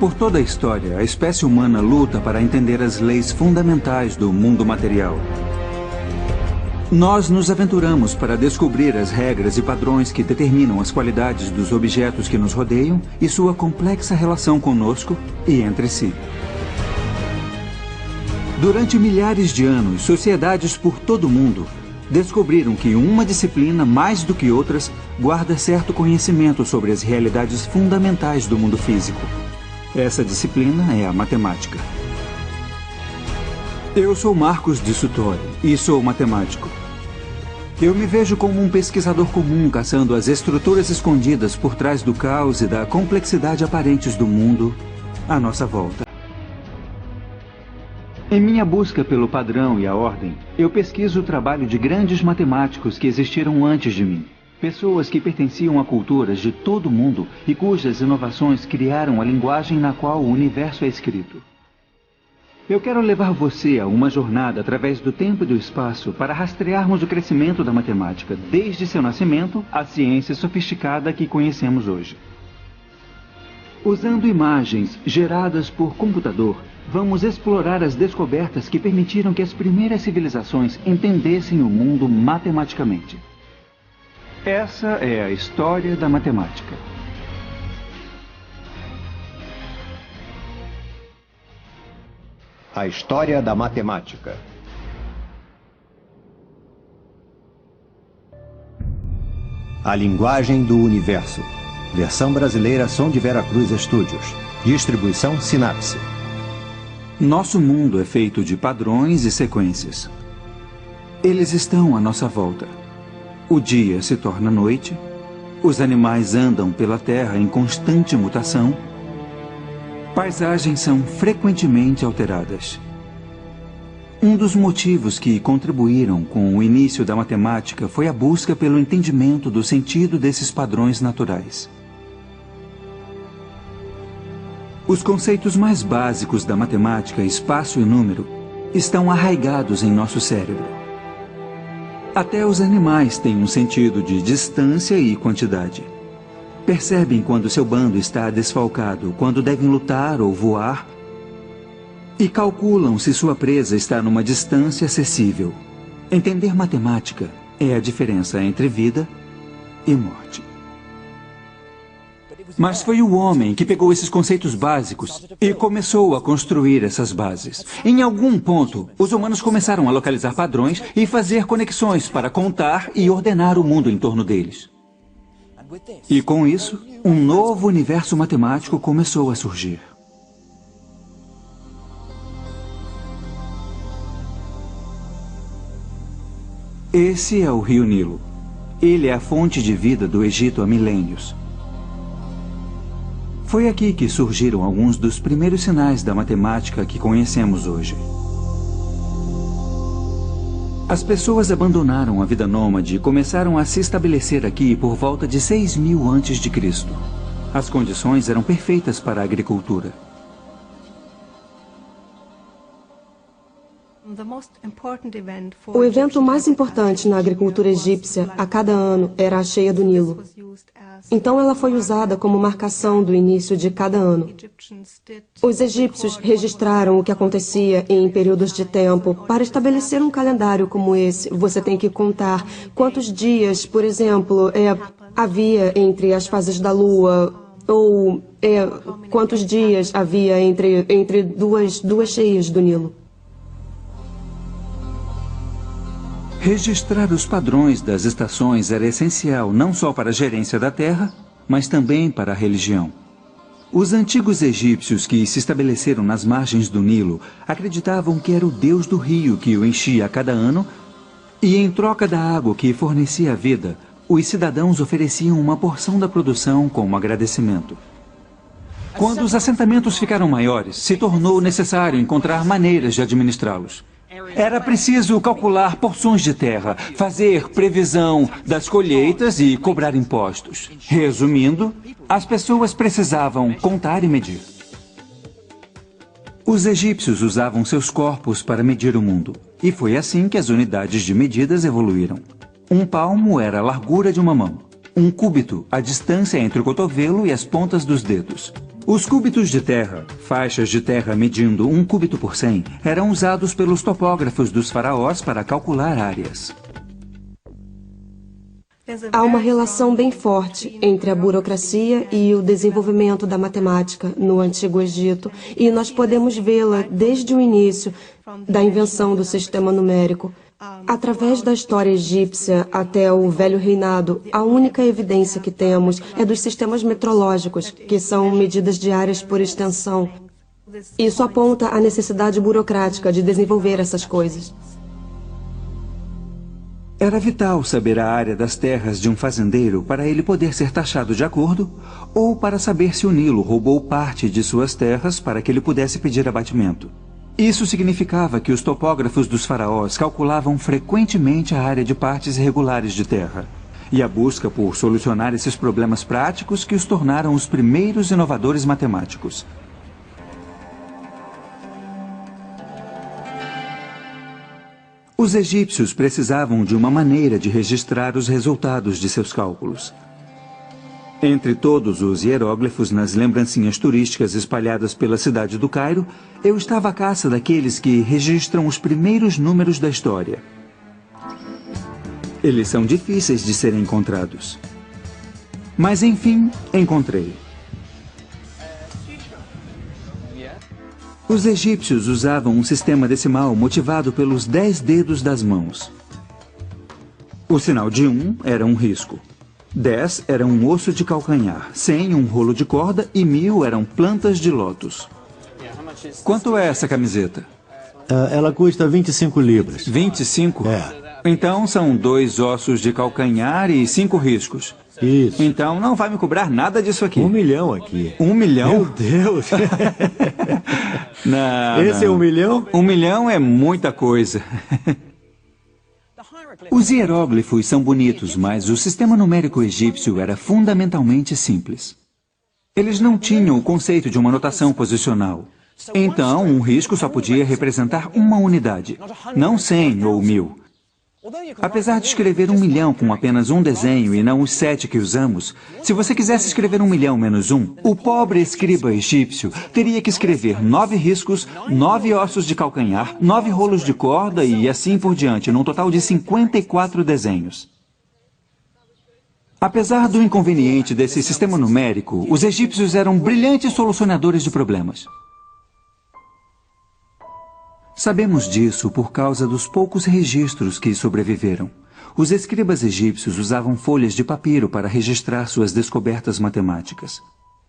Por toda a história, a espécie humana luta para entender as leis fundamentais do mundo material. Nós nos aventuramos para descobrir as regras e padrões que determinam as qualidades dos objetos que nos rodeiam e sua complexa relação conosco e entre si. Durante milhares de anos, sociedades por todo o mundo descobriram que uma disciplina, mais do que outras, guarda certo conhecimento sobre as realidades fundamentais do mundo físico. Essa disciplina é a matemática. Eu sou Marcos de Suttori e sou matemático. Eu me vejo como um pesquisador comum caçando as estruturas escondidas por trás do caos e da complexidade aparentes do mundo à nossa volta. Em minha busca pelo padrão e a ordem, eu pesquiso o trabalho de grandes matemáticos que existiram antes de mim. Pessoas que pertenciam a culturas de todo o mundo e cujas inovações criaram a linguagem na qual o universo é escrito. Eu quero levar você a uma jornada através do tempo e do espaço para rastrearmos o crescimento da matemática, desde seu nascimento à ciência sofisticada que conhecemos hoje. Usando imagens geradas por computador, vamos explorar as descobertas que permitiram que as primeiras civilizações entendessem o mundo matematicamente. Essa é a história da matemática. A história da matemática. A linguagem do universo. Versão brasileira Som de Vera Cruz Studios. Distribuição Sinapse. Nosso mundo é feito de padrões e sequências. Eles estão à nossa volta. O dia se torna noite, os animais andam pela terra em constante mutação, paisagens são frequentemente alteradas. Um dos motivos que contribuíram com o início da matemática foi a busca pelo entendimento do sentido desses padrões naturais. Os conceitos mais básicos da matemática, espaço e número, estão arraigados em nosso cérebro. Até os animais têm um sentido de distância e quantidade. Percebem quando seu bando está desfalcado, quando devem lutar ou voar, e calculam se sua presa está numa distância acessível. Entender matemática é a diferença entre vida e morte. Mas foi o homem que pegou esses conceitos básicos e começou a construir essas bases. Em algum ponto, os humanos começaram a localizar padrões e fazer conexões para contar e ordenar o mundo em torno deles. E com isso, um novo universo matemático começou a surgir. Esse é o Rio Nilo. Ele é a fonte de vida do Egito há milênios. Foi aqui que surgiram alguns dos primeiros sinais da matemática que conhecemos hoje. As pessoas abandonaram a vida nômade e começaram a se estabelecer aqui por volta de 6.000 a.C. As condições eram perfeitas para a agricultura. O evento mais importante na agricultura egípcia a cada ano era a cheia do Nilo. Então ela foi usada como marcação do início de cada ano. Os egípcios registraram o que acontecia em períodos de tempo. Para estabelecer um calendário como esse, você tem que contar quantos dias, por exemplo, havia entre as fases da lua, ou quantos dias havia entre duas cheias do Nilo. Registrar os padrões das estações era essencial não só para a gerência da terra, mas também para a religião. Os antigos egípcios que se estabeleceram nas margens do Nilo acreditavam que era o deus do rio que o enchia a cada ano e, em troca da água que fornecia a vida, os cidadãos ofereciam uma porção da produção como agradecimento. Quando os assentamentos ficaram maiores, se tornou necessário encontrar maneiras de administrá-los. Era preciso calcular porções de terra, fazer previsão das colheitas e cobrar impostos. Resumindo, as pessoas precisavam contar e medir. Os egípcios usavam seus corpos para medir o mundo. E foi assim que as unidades de medidas evoluíram. Um palmo era a largura de uma mão. Um cúbito, a distância entre o cotovelo e as pontas dos dedos. Os cúbitos de terra, faixas de terra medindo 1 cúbito por 100, eram usados pelos topógrafos dos faraós para calcular áreas. Há uma relação bem forte entre a burocracia e o desenvolvimento da matemática no Antigo Egito, e nós podemos vê-la desde o início da invenção do sistema numérico. Através da história egípcia até o Velho Reinado, a única evidência que temos é dos sistemas metrológicos, que são medidas diárias por extensão. Isso aponta a necessidade burocrática de desenvolver essas coisas. Era vital saber a área das terras de um fazendeiro para ele poder ser taxado de acordo, ou para saber se o Nilo roubou parte de suas terras para que ele pudesse pedir abatimento. Isso significava que os topógrafos dos faraós calculavam frequentemente a área de partes irregulares de terra, e a busca por solucionar esses problemas práticos que os tornaram os primeiros inovadores matemáticos. Os egípcios precisavam de uma maneira de registrar os resultados de seus cálculos. Entre todos os hieróglifos nas lembrancinhas turísticas espalhadas pela cidade do Cairo, eu estava à caça daqueles que registram os primeiros números da história. Eles são difíceis de serem encontrados. Mas, enfim, encontrei. Os egípcios usavam um sistema decimal motivado pelos 10 dedos das mãos. O sinal de 1 era um risco. 10 era um osso de calcanhar, 100 um rolo de corda e 1000 eram plantas de lótus. Quanto é essa camiseta? Ela custa 25 libras. 25? É. Então são 2 ossos de calcanhar e 5 riscos. Isso. Então não vai me cobrar nada disso aqui. 1 milhão aqui. 1 milhão? Meu Deus! Não, Esse não. é 1 milhão? 1 milhão é muita coisa. Os hieróglifos são bonitos, mas o sistema numérico egípcio era fundamentalmente simples. Eles não tinham o conceito de uma notação posicional. Então, um risco só podia representar uma unidade, não 100 ou 1000. Apesar de escrever 1 milhão com apenas um desenho e não os 7 que usamos, se você quisesse escrever 1 milhão menos 1, o pobre escriba egípcio teria que escrever 9 riscos, 9 ossos de calcanhar, 9 rolos de corda e assim por diante, num total de 54 desenhos. Apesar do inconveniente desse sistema numérico, os egípcios eram brilhantes solucionadores de problemas. Sabemos disso por causa dos poucos registros que sobreviveram. Os escribas egípcios usavam folhas de papiro para registrar suas descobertas matemáticas.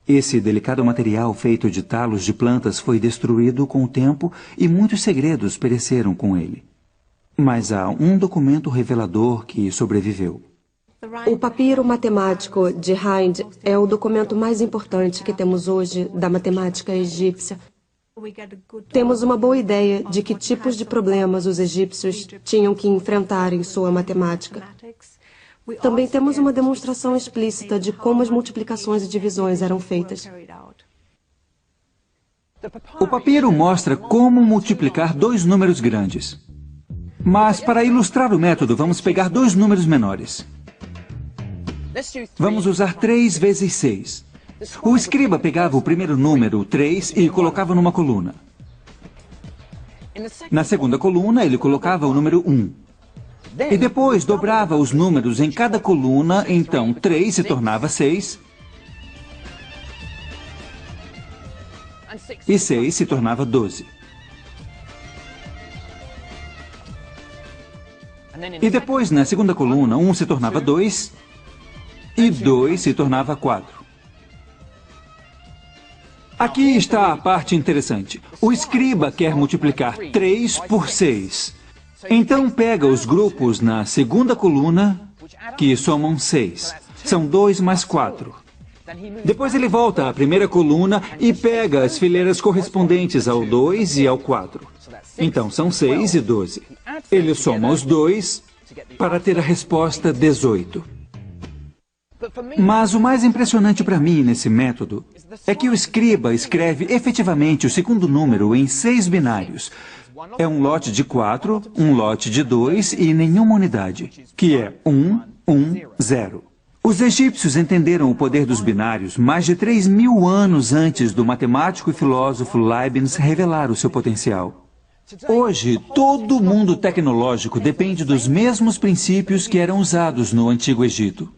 Esse delicado material feito de talos de plantas foi destruído com o tempo e muitos segredos pereceram com ele. Mas há um documento revelador que sobreviveu. O papiro matemático de Hind é o documento mais importante que temos hoje da matemática egípcia. Temos uma boa ideia de que tipos de problemas os egípcios tinham que enfrentar em sua matemática. Também temos uma demonstração explícita de como as multiplicações e divisões eram feitas. O papiro mostra como multiplicar 2 números grandes. Mas, para ilustrar o método, vamos pegar 2 números menores. Vamos usar 3 vezes 6. O escriba pegava o primeiro número, 3, e colocava numa coluna. Na segunda coluna, ele colocava o número 1. E depois dobrava os números em cada coluna, então 3 se tornava 6. E 6 se tornava 12. E depois, na segunda coluna, 1 se tornava 2 e 2 se tornava 4. Aqui está a parte interessante. O escriba quer multiplicar 3 por 6. Então pega os grupos na segunda coluna, que somam 6. São 2 mais 4. Depois ele volta à primeira coluna e pega as fileiras correspondentes ao 2 e ao 4. Então são 6 e 12. Ele soma os 2 para ter a resposta 18. Mas o mais impressionante para mim nesse método é que o escriba escreve efetivamente o segundo número em 6 binários. É um lote de 4, um lote de 2 e nenhuma unidade, que é 1, 1, 0. Os egípcios entenderam o poder dos binários mais de 3.000 anos antes do matemático e filósofo Leibniz revelar o seu potencial. Hoje, todo o mundo tecnológico depende dos mesmos princípios que eram usados no Antigo Egito.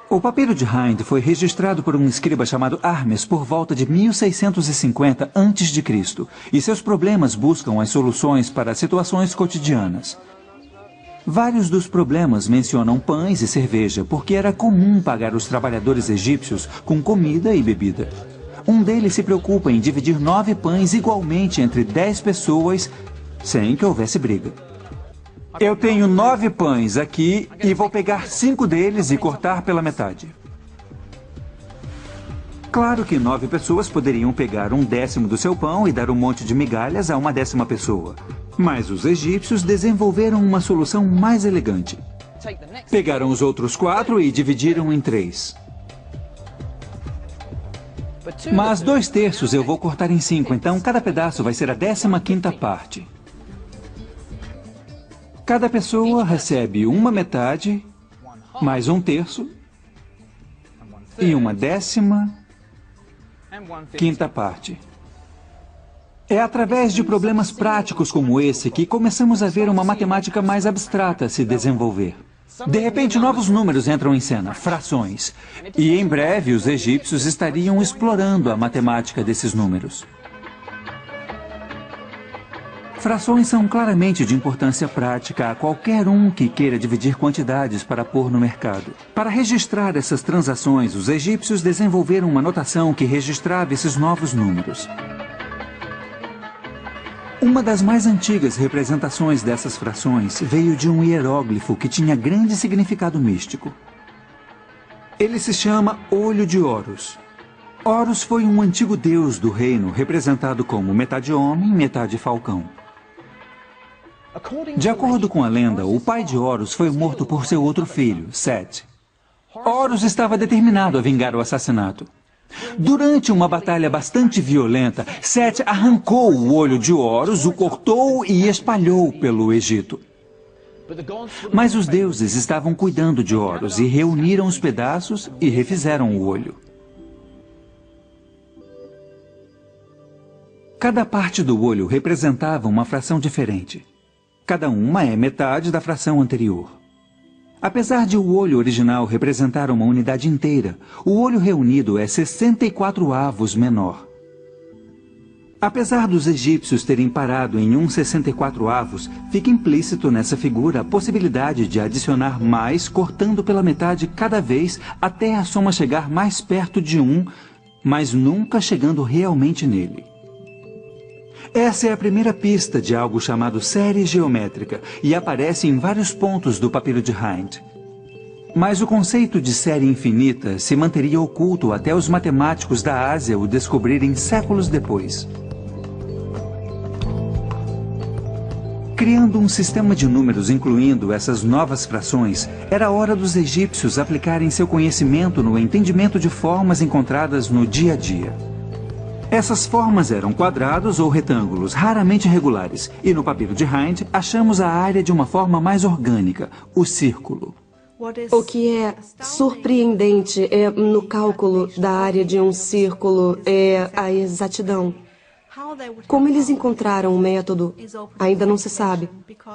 O papiro de Hind foi registrado por um escriba chamado Hermes por volta de 1650 a.C., e seus problemas buscam as soluções para situações cotidianas. Vários dos problemas mencionam pães e cerveja, porque era comum pagar os trabalhadores egípcios com comida e bebida. Um deles se preocupa em dividir 9 pães igualmente entre 10 pessoas, sem que houvesse briga. Eu tenho 9 pães aqui e vou pegar 5 deles e cortar pela metade. Claro que 9 pessoas poderiam pegar 1/10 do seu pão e dar um monte de migalhas a uma 10ª pessoa. Mas os egípcios desenvolveram uma solução mais elegante. Pegaram os outros 4 e dividiram em 3. Mas 2/3 eu vou cortar em 5, então cada pedaço vai ser a 15ª parte. Cada pessoa recebe uma metade, mais 1/3 e uma 15ª parte. É através de problemas práticos como esse que começamos a ver uma matemática mais abstrata se desenvolver. De repente, novos números entram em cena, frações. E em breve, os egípcios estariam explorando a matemática desses números. Frações são claramente de importância prática a qualquer um que queira dividir quantidades para pôr no mercado. Para registrar essas transações, os egípcios desenvolveram uma notação que registrava esses novos números. Uma das mais antigas representações dessas frações veio de um hieróglifo que tinha grande significado místico. Ele se chama Olho de Horus. Horus foi um antigo deus do reino, representado como metade homem, metade falcão. De acordo com a lenda, o pai de Horus foi morto por seu outro filho, Set. Horus estava determinado a vingar o assassinato. Durante uma batalha bastante violenta, Set arrancou o olho de Horus, o cortou e espalhou pelo Egito. Mas os deuses estavam cuidando de Horus e reuniram os pedaços e refizeram o olho. Cada parte do olho representava uma fração diferente. Cada uma é metade da fração anterior. Apesar de o olho original representar uma unidade inteira, o olho reunido é 64 avos menor. Apesar dos egípcios terem parado em 64 avos, fica implícito nessa figura a possibilidade de adicionar mais, cortando pela metade cada vez até a soma chegar mais perto de 1, mas nunca chegando realmente nele. Essa é a primeira pista de algo chamado série geométrica e aparece em vários pontos do papiro de Hind. Mas o conceito de série infinita se manteria oculto até os matemáticos da Ásia o descobrirem séculos depois. Criando um sistema de números incluindo essas novas frações, era hora dos egípcios aplicarem seu conhecimento no entendimento de formas encontradas no dia a dia. Essas formas eram quadrados ou retângulos, raramente regulares, e no papiro de Hind achamos a área de uma forma mais orgânica, o círculo. O que é surpreendente no cálculo da área de um círculo é a exatidão. Como eles encontraram o método, ainda não se sabe,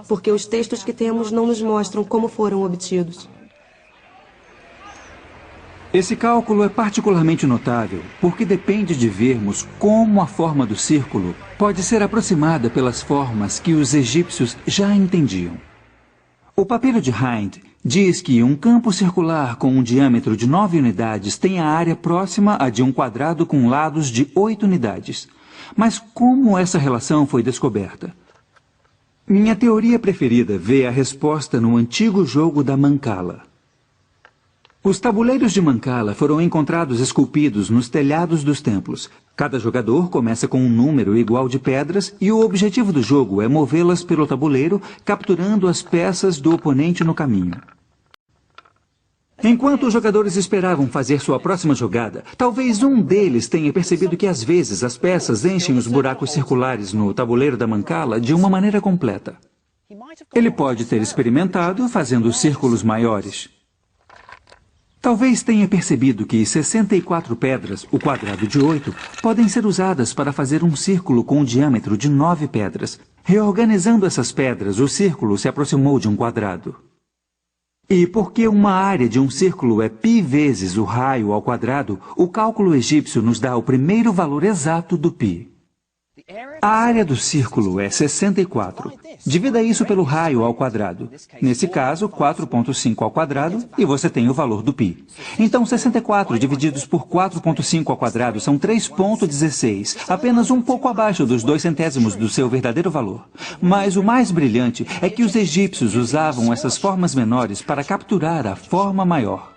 porque os textos que temos não nos mostram como foram obtidos. Esse cálculo é particularmente notável porque depende de vermos como a forma do círculo pode ser aproximada pelas formas que os egípcios já entendiam. O papiro de Hind diz que um campo circular com um diâmetro de 9 unidades tem a área próxima a de um quadrado com lados de 8 unidades. Mas como essa relação foi descoberta? Minha teoria preferida vê a resposta no antigo jogo da Mancala. Os tabuleiros de Mancala foram encontrados esculpidos nos telhados dos templos. Cada jogador começa com um número igual de pedras e o objetivo do jogo é movê-las pelo tabuleiro, capturando as peças do oponente no caminho. Enquanto os jogadores esperavam fazer sua próxima jogada, talvez um deles tenha percebido que às vezes as peças enchem os buracos circulares no tabuleiro da Mancala de uma maneira completa. Ele pode ter experimentado fazendo círculos maiores. Talvez tenha percebido que 64 pedras, o quadrado de 8, podem ser usadas para fazer um círculo com um diâmetro de 9 pedras. Reorganizando essas pedras, o círculo se aproximou de um quadrado. E porque uma área de um círculo é π vezes o raio ao quadrado, o cálculo egípcio nos dá o primeiro valor exato do π. A área do círculo é 64. Divida isso pelo raio ao quadrado. Nesse caso, 4,5 ao quadrado, e você tem o valor do π. Então, 64 divididos por 4,5 ao quadrado são 3,16, apenas um pouco abaixo dos 2/100 do seu verdadeiro valor. Mas o mais brilhante é que os egípcios usavam essas formas menores para capturar a forma maior.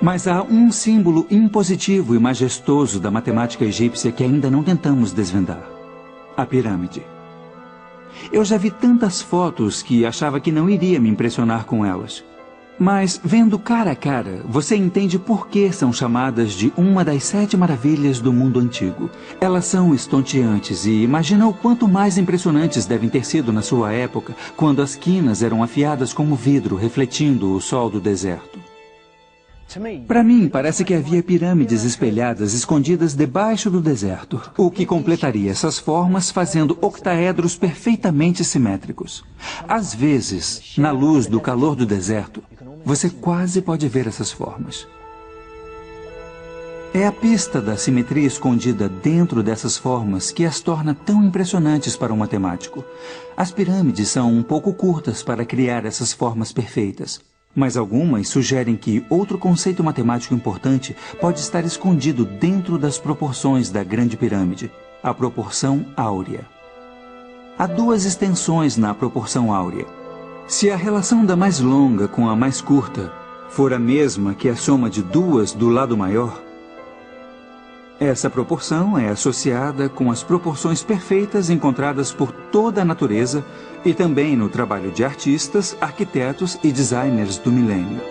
Mas há um símbolo impositivo e majestoso da matemática egípcia que ainda não tentamos desvendar: a pirâmide. Eu já vi tantas fotos que achava que não iria me impressionar com elas. Mas, vendo cara a cara, você entende por que são chamadas de uma das 7 maravilhas do mundo antigo. Elas são estonteantes e imagina o quanto mais impressionantes devem ter sido na sua época, quando as quinas eram afiadas como vidro, refletindo o sol do deserto. Para mim, parece que havia pirâmides espelhadas escondidas debaixo do deserto, o que completaria essas formas fazendo octaedros perfeitamente simétricos. Às vezes, na luz do calor do deserto, você quase pode ver essas formas. É a pista da simetria escondida dentro dessas formas que as torna tão impressionantes para um matemático. As pirâmides são um pouco curtas para criar essas formas perfeitas. Mas algumas sugerem que outro conceito matemático importante pode estar escondido dentro das proporções da Grande Pirâmide: a proporção áurea. Há 2 extensões na proporção áurea. Se a relação da mais longa com a mais curta for a mesma que a soma de 2 do lado maior, essa proporção é associada com as proporções perfeitas encontradas por toda a natureza e também no trabalho de artistas, arquitetos e designers do milênio.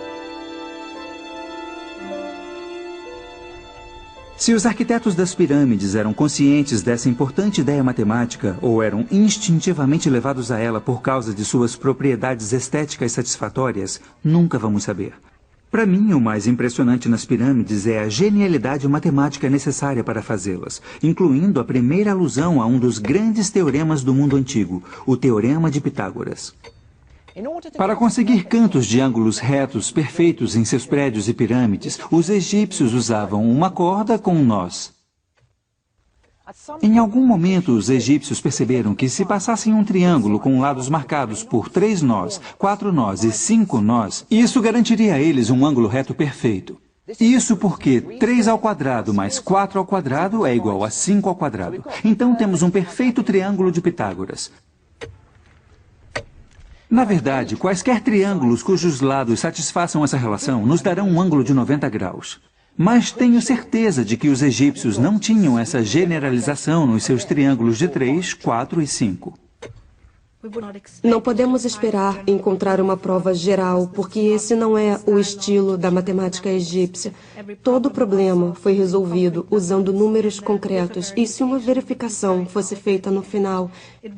Se os arquitetos das pirâmides eram conscientes dessa importante ideia matemática ou eram instintivamente levados a ela por causa de suas propriedades estéticas satisfatórias, nunca vamos saber. Para mim, o mais impressionante nas pirâmides é a genialidade matemática necessária para fazê-las, incluindo a primeira alusão a um dos grandes teoremas do mundo antigo, o Teorema de Pitágoras. Para conseguir cantos de ângulos retos perfeitos em seus prédios e pirâmides, os egípcios usavam uma corda com um nós. Em algum momento, os egípcios perceberam que se passassem um triângulo com lados marcados por 3 nós, 4 nós e 5 nós, isso garantiria a eles um ângulo reto perfeito. Isso porque 3 ao quadrado mais 4 ao quadrado é igual a 5 ao quadrado. Então temos um perfeito triângulo de Pitágoras. Na verdade, quaisquer triângulos cujos lados satisfaçam essa relação nos darão um ângulo de 90 graus. Mas tenho certeza de que os egípcios não tinham essa generalização nos seus triângulos de 3, 4 e 5. Não podemos esperar encontrar uma prova geral, porque esse não é o estilo da matemática egípcia. Todo o problema foi resolvido usando números concretos, e se uma verificação fosse feita no final,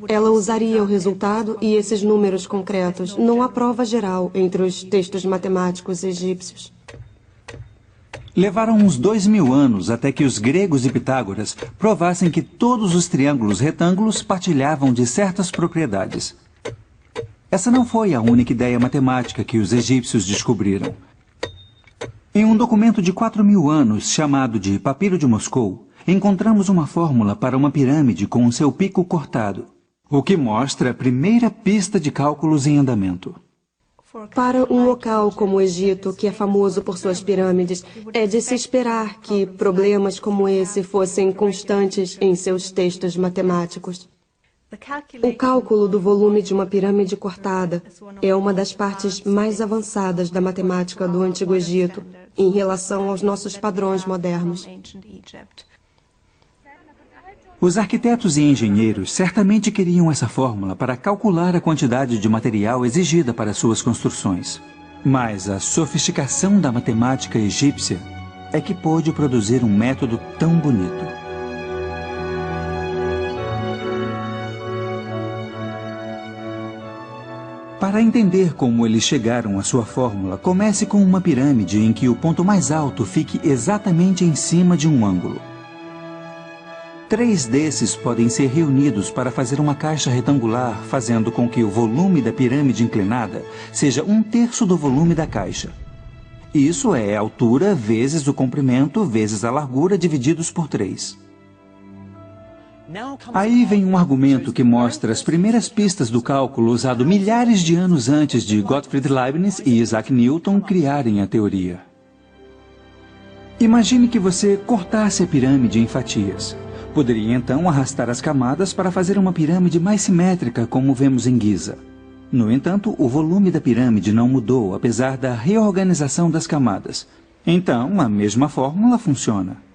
ela usaria o resultado e esses números concretos. Não há prova geral entre os textos matemáticos egípcios. Levaram uns 2000 anos até que os gregos e Pitágoras provassem que todos os triângulos retângulos partilhavam de certas propriedades. Essa não foi a única ideia matemática que os egípcios descobriram. Em um documento de 4000 anos, chamado de Papiro de Moscou, encontramos uma fórmula para uma pirâmide com o seu pico cortado, o que mostra a primeira pista de cálculos em andamento. Para um local como o Egito, que é famoso por suas pirâmides, é de se esperar que problemas como esse fossem constantes em seus textos matemáticos. O cálculo do volume de uma pirâmide cortada é uma das partes mais avançadas da matemática do Antigo Egito em relação aos nossos padrões modernos. Os arquitetos e engenheiros certamente queriam essa fórmula para calcular a quantidade de material exigida para suas construções. Mas a sofisticação da matemática egípcia é que pôde produzir um método tão bonito. Para entender como eles chegaram à sua fórmula, comece com uma pirâmide em que o ponto mais alto fique exatamente em cima de um ângulo. 3 desses podem ser reunidos para fazer uma caixa retangular, fazendo com que o volume da pirâmide inclinada seja 1/3 do volume da caixa. Isso é a altura vezes o comprimento vezes a largura divididos por 3. Aí vem um argumento que mostra as primeiras pistas do cálculo usado milhares de anos antes de Gottfried Leibniz e Isaac Newton criarem a teoria. Imagine que você cortasse a pirâmide em fatias. Poderia então arrastar as camadas para fazer uma pirâmide mais simétrica, como vemos em Giza. No entanto, o volume da pirâmide não mudou, apesar da reorganização das camadas. Então, a mesma fórmula funciona.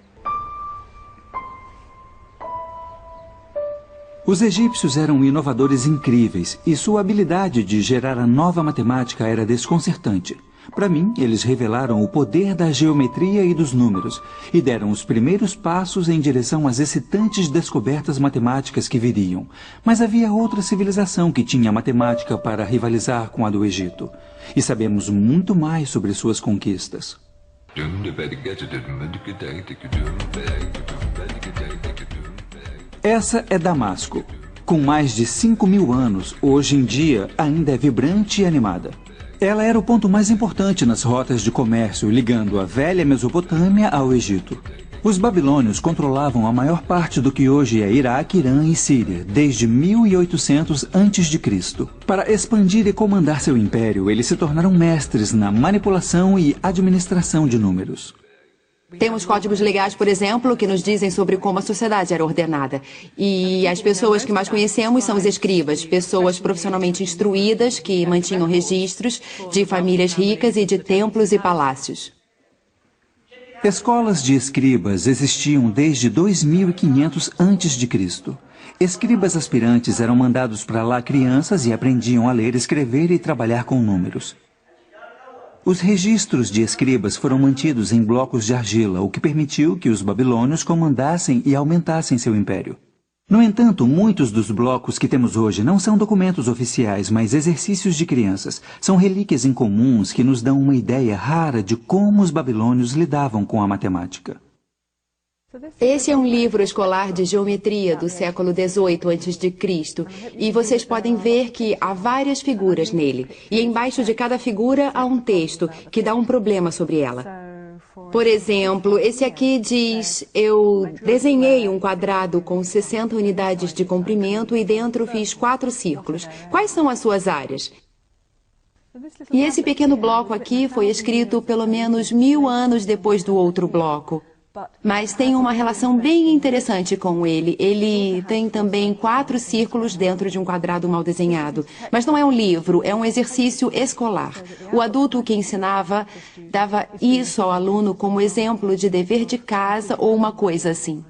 Os egípcios eram inovadores incríveis e sua habilidade de gerar a nova matemática era desconcertante. Para mim, eles revelaram o poder da geometria e dos números e deram os primeiros passos em direção às excitantes descobertas matemáticas que viriam. Mas havia outra civilização que tinha matemática para rivalizar com a do Egito. E sabemos muito mais sobre suas conquistas. Essa é Damasco. Com mais de 5.000 anos, hoje em dia ainda é vibrante e animada. Ela era o ponto mais importante nas rotas de comércio, ligando a velha Mesopotâmia ao Egito. Os babilônios controlavam a maior parte do que hoje é Iraque, Irã e Síria, desde 1800 a.C. Para expandir e comandar seu império, eles se tornaram mestres na manipulação e administração de números. Temos códigos legais, por exemplo, que nos dizem sobre como a sociedade era ordenada. E as pessoas que mais conhecemos são os escribas, pessoas profissionalmente instruídas que mantinham registros de famílias ricas e de templos e palácios. Escolas de escribas existiam desde 2500 a.C. Escribas aspirantes eram mandados para lá crianças e aprendiam a ler, escrever e trabalhar com números. Os registros de escribas foram mantidos em blocos de argila, o que permitiu que os babilônios comandassem e aumentassem seu império. No entanto, muitos dos blocos que temos hoje não são documentos oficiais, mas exercícios de crianças. São relíquias incomuns que nos dão uma ideia rara de como os babilônios lidavam com a matemática. Esse é um livro escolar de geometria do século XVIII a.C. e vocês podem ver que há várias figuras nele. E embaixo de cada figura há um texto que dá um problema sobre ela. Por exemplo, esse aqui diz: eu desenhei um quadrado com 60 unidades de comprimento e dentro fiz 4 círculos. Quais são as suas áreas? E esse pequeno bloco aqui foi escrito pelo menos 1000 anos depois do outro bloco. Mas tem uma relação bem interessante com ele. Ele tem também 4 círculos dentro de um quadrado mal desenhado. Mas não é um livro, é um exercício escolar. O adulto que ensinava dava isso ao aluno como exemplo de dever de casa ou uma coisa assim.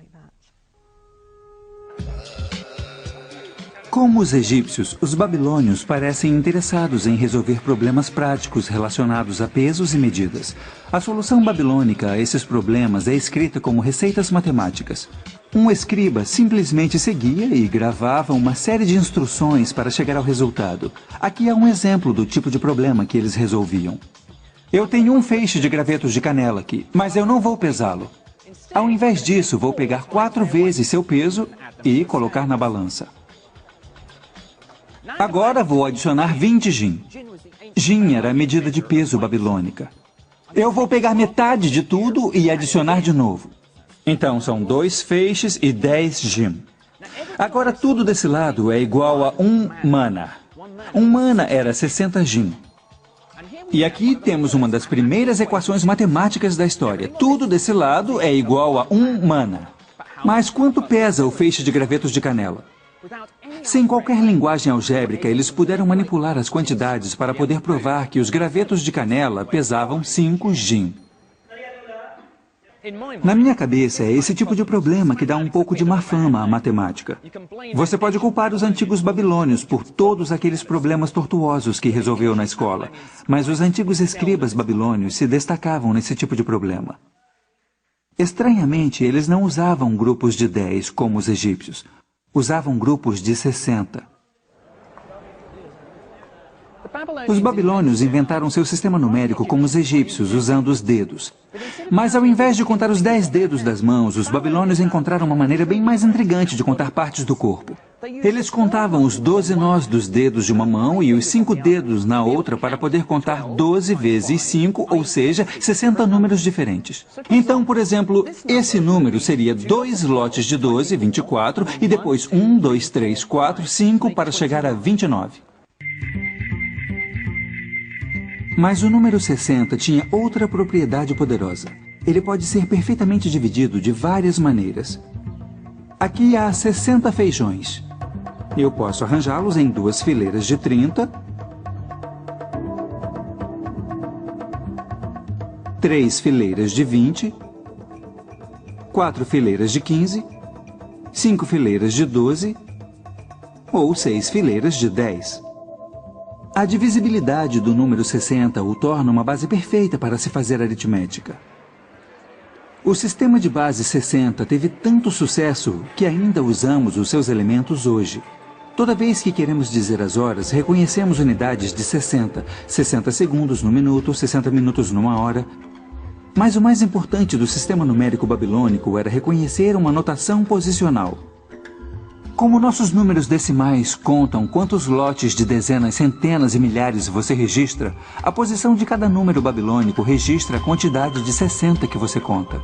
Como os egípcios, os babilônios parecem interessados em resolver problemas práticos relacionados a pesos e medidas. A solução babilônica a esses problemas é escrita como receitas matemáticas. Um escriba simplesmente seguia e gravava uma série de instruções para chegar ao resultado. Aqui é um exemplo do tipo de problema que eles resolviam. Eu tenho um feixe de gravetos de canela aqui, mas eu não vou pesá-lo. Ao invés disso, vou pegar 4 vezes seu peso e colocar na balança. Agora vou adicionar 20 jin. Jin era a medida de peso babilônica. Eu vou pegar metade de tudo e adicionar de novo. Então são 2 feixes e 10 jin. Agora tudo desse lado é igual a 1 mana. 1 mana era 60 jin. E aqui temos uma das primeiras equações matemáticas da história. Tudo desse lado é igual a 1 mana. Mas quanto pesa o feixe de gravetos de canela? Sem qualquer linguagem algébrica, eles puderam manipular as quantidades para poder provar que os gravetos de canela pesavam 5 jin. Na minha cabeça, é esse tipo de problema que dá um pouco de má fama à matemática. Você pode culpar os antigos babilônios por todos aqueles problemas tortuosos que resolveu na escola, mas os antigos escribas babilônios se destacavam nesse tipo de problema. Estranhamente, eles não usavam grupos de 10 como os egípcios. Usavam grupos de 60. Os babilônios inventaram seu sistema numérico como os egípcios, usando os dedos. Mas ao invés de contar os 10 dedos das mãos, os babilônios encontraram uma maneira bem mais intrigante de contar partes do corpo. Eles contavam os 12 nós dos dedos de uma mão e os 5 dedos na outra para poder contar 12 vezes 5, ou seja, 60 números diferentes. Então, por exemplo, esse número seria 2 lotes de 12, 24, e depois 1, 2, 3, 4, 5 para chegar a 29. Mas o número 60 tinha outra propriedade poderosa. Ele pode ser perfeitamente dividido de várias maneiras. Aqui há 60 feijões. Eu posso arranjá-los em 2 fileiras de 30, 3 fileiras de 20, 4 fileiras de 15, 5 fileiras de 12 ou 6 fileiras de 10. A divisibilidade do número 60 o torna uma base perfeita para se fazer aritmética. O sistema de base 60 teve tanto sucesso que ainda usamos os seus elementos hoje. Toda vez que queremos dizer as horas, reconhecemos unidades de 60, 60 segundos no minuto, 60 minutos numa hora. Mas o mais importante do sistema numérico babilônico era reconhecer uma notação posicional. Como nossos números decimais contam quantos lotes de dezenas, centenas e milhares você registra, a posição de cada número babilônico registra a quantidade de 60 que você conta.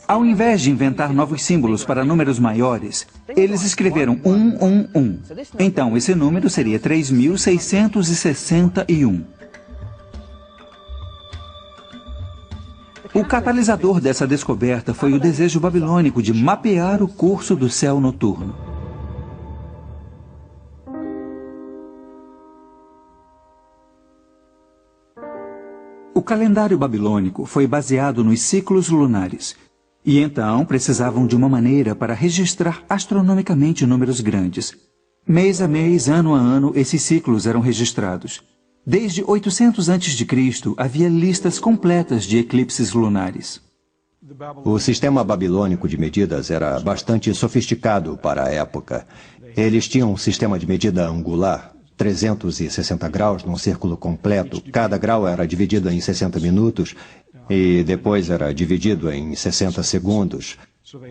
Ao invés de inventar novos símbolos para números maiores, eles escreveram 111. Então, esse número seria 3.661. O catalisador dessa descoberta foi o desejo babilônico de mapear o curso do céu noturno. O calendário babilônico foi baseado nos ciclos lunares. E então precisavam de uma maneira para registrar astronomicamente números grandes. Mês a mês, ano a ano, esses ciclos eram registrados. Desde 800 a.C., havia listas completas de eclipses lunares. O sistema babilônico de medidas era bastante sofisticado para a época. Eles tinham um sistema de medida angular, 360 graus num círculo completo. Cada grau era dividido em 60 minutos e depois era dividido em 60 segundos.